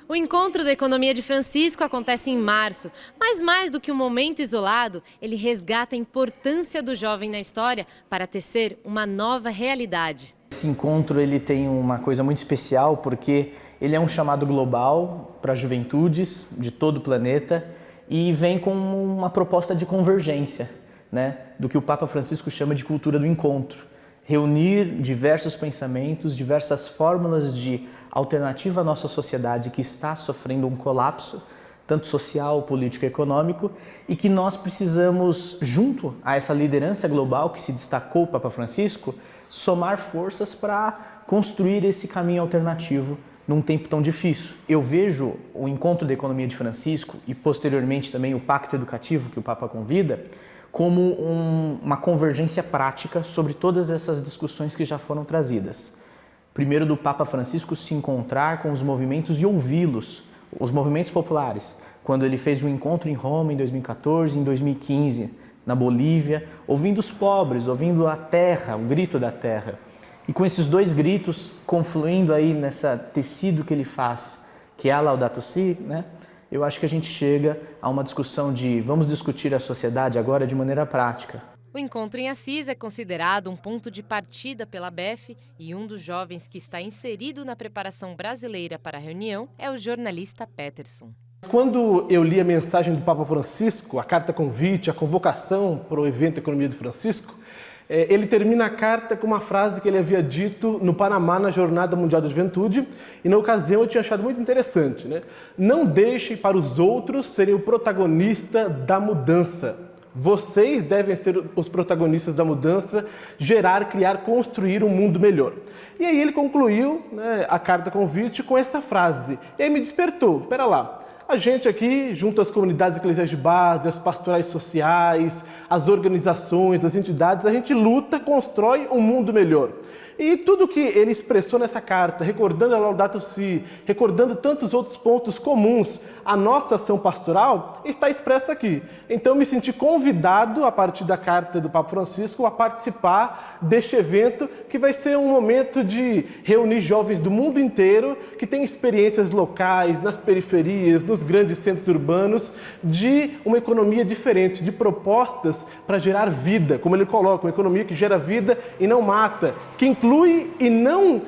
O encontro da economia de Francisco acontece em março, mas mais do que um momento isolado, ele resgata a importância do jovem na história para tecer uma nova realidade. Esse encontro ele tem uma coisa muito especial porque ele é um chamado global para juventudes de todo o planeta e vem com uma proposta de convergência, né, do que o Papa Francisco chama de cultura do encontro. Reunir diversos pensamentos, diversas fórmulas de alternativa à nossa sociedade que está sofrendo um colapso, tanto social, político e econômico, e que nós precisamos, junto a essa liderança global que se destacou o Papa Francisco, somar forças para construir esse caminho alternativo num tempo tão difícil. Eu vejo o encontro da economia de Francisco e posteriormente também o pacto educativo que o Papa convida como uma convergência prática sobre todas essas discussões que já foram trazidas. Primeiro, do Papa Francisco se encontrar com os movimentos e ouvi-los, os movimentos populares, quando ele fez um encontro em Roma em 2014, em 2015, na Bolívia, ouvindo os pobres, ouvindo a terra, o grito da terra. E com esses dois gritos confluindo aí nessa tecido que ele faz, que é a Laudato Si, né? Eu acho que a gente chega a uma discussão de vamos discutir a sociedade agora de maneira prática. O encontro em Assis é considerado um ponto de partida pela ABEF e um dos jovens que está inserido na preparação brasileira para a reunião é o jornalista Peterson. Quando eu li a mensagem do Papa Francisco, a carta convite, a convocação para o evento Economia de Francisco, ele termina a carta com uma frase que ele havia dito no Panamá na Jornada Mundial da Juventude e na ocasião eu tinha achado muito interessante, né? Não deixem para os outros serem o protagonista da mudança. Vocês devem ser os protagonistas da mudança, gerar, criar, construir um mundo melhor. E aí ele concluiu, né, a carta convite com essa frase. E aí me despertou, espera lá, a gente aqui, junto às comunidades eclesiais de base, às pastorais sociais, às organizações, às entidades, a gente luta, constrói um mundo melhor. E tudo que ele expressou nessa carta, recordando a Laudato Si, recordando tantos outros pontos comuns à nossa ação pastoral, está expresso aqui. Então eu me senti convidado, a partir da carta do Papa Francisco, a participar deste evento, que vai ser um momento de reunir jovens do mundo inteiro, que têm experiências locais, nas periferias, nos grandes centros urbanos, de uma economia diferente, de propostas para gerar vida, como ele coloca, uma economia que gera vida e não mata, que inclui e não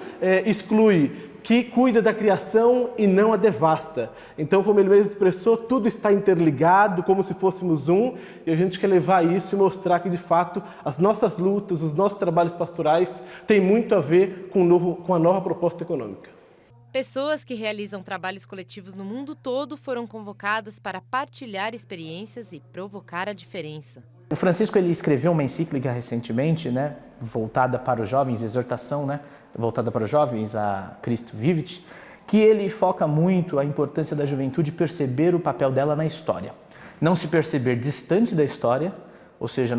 exclui, que cuida da criação e não a devasta. Então, como ele mesmo expressou, tudo está interligado, como se fôssemos um, e a gente quer levar isso e mostrar que, de fato, as nossas lutas, os nossos trabalhos pastorais têm muito a ver com a nova proposta econômica. Pessoas que realizam trabalhos coletivos no mundo todo foram convocadas para partilhar experiências e provocar a diferença. O Francisco ele escreveu uma encíclica recentemente, né, voltada para os jovens, exortação, né, voltada para os jovens, a Christo Vivit, que ele foca muito a importância da juventude perceber o papel dela na história. Não se perceber distante da história, ou seja,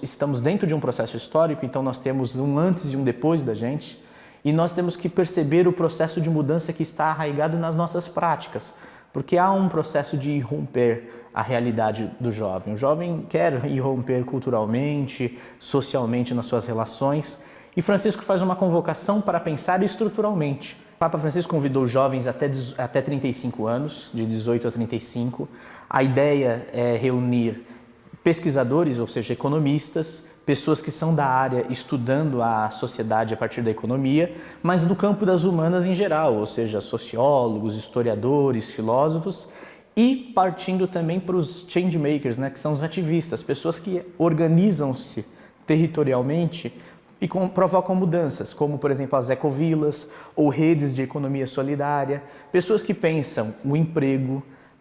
estamos dentro de um processo histórico, então nós temos um antes e um depois da gente, e nós temos que perceber o processo de mudança que está arraigado nas nossas práticas, porque há um processo de irromper a realidade do jovem. O jovem quer irromper culturalmente, socialmente nas suas relações, e Francisco faz uma convocação para pensar estruturalmente. O Papa Francisco convidou jovens até 35 anos, de 18 a 35. A ideia é reunir pesquisadores, ou seja, economistas, pessoas que são da área estudando a sociedade a partir da economia, mas do campo das humanas em geral, ou seja, sociólogos, historiadores, filósofos, e partindo também para os changemakers, né, que são os ativistas, pessoas que organizam-se territorialmente e provocam mudanças, como, por exemplo, as ecovilas ou redes de economia solidária, pessoas que pensam o emprego,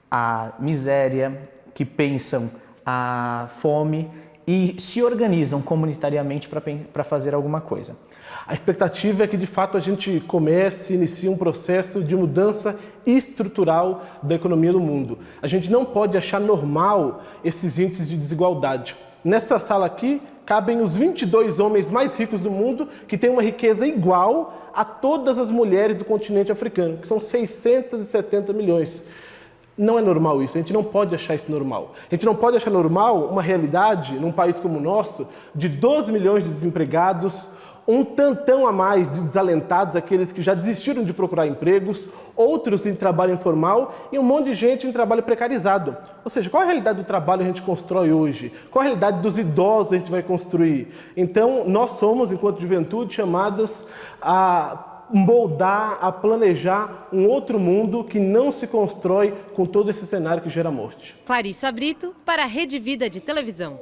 a miséria, que pensam a fome e se organizam comunitariamente para fazer alguma coisa. A expectativa é que, de fato, a gente comece e inicie um processo de mudança estrutural da economia do mundo. A gente não pode achar normal esses índices de desigualdade. Nessa sala aqui, cabem os 22 homens mais ricos do mundo, que têm uma riqueza igual a todas as mulheres do continente africano, que são 670 milhões. Não é normal isso, a gente não pode achar isso normal. A gente não pode achar normal uma realidade, num país como o nosso, de 12 milhões de desempregados, um tantão a mais de desalentados, aqueles que já desistiram de procurar empregos, outros em trabalho informal e um monte de gente em trabalho precarizado. Ou seja, qual a realidade do trabalho a gente constrói hoje? Qual a realidade dos idosos a gente vai construir? Então, nós somos, enquanto juventude, chamados a moldar, a planejar um outro mundo que não se constrói com todo esse cenário que gera morte. Clarissa Brito, para a Rede Vida de Televisão.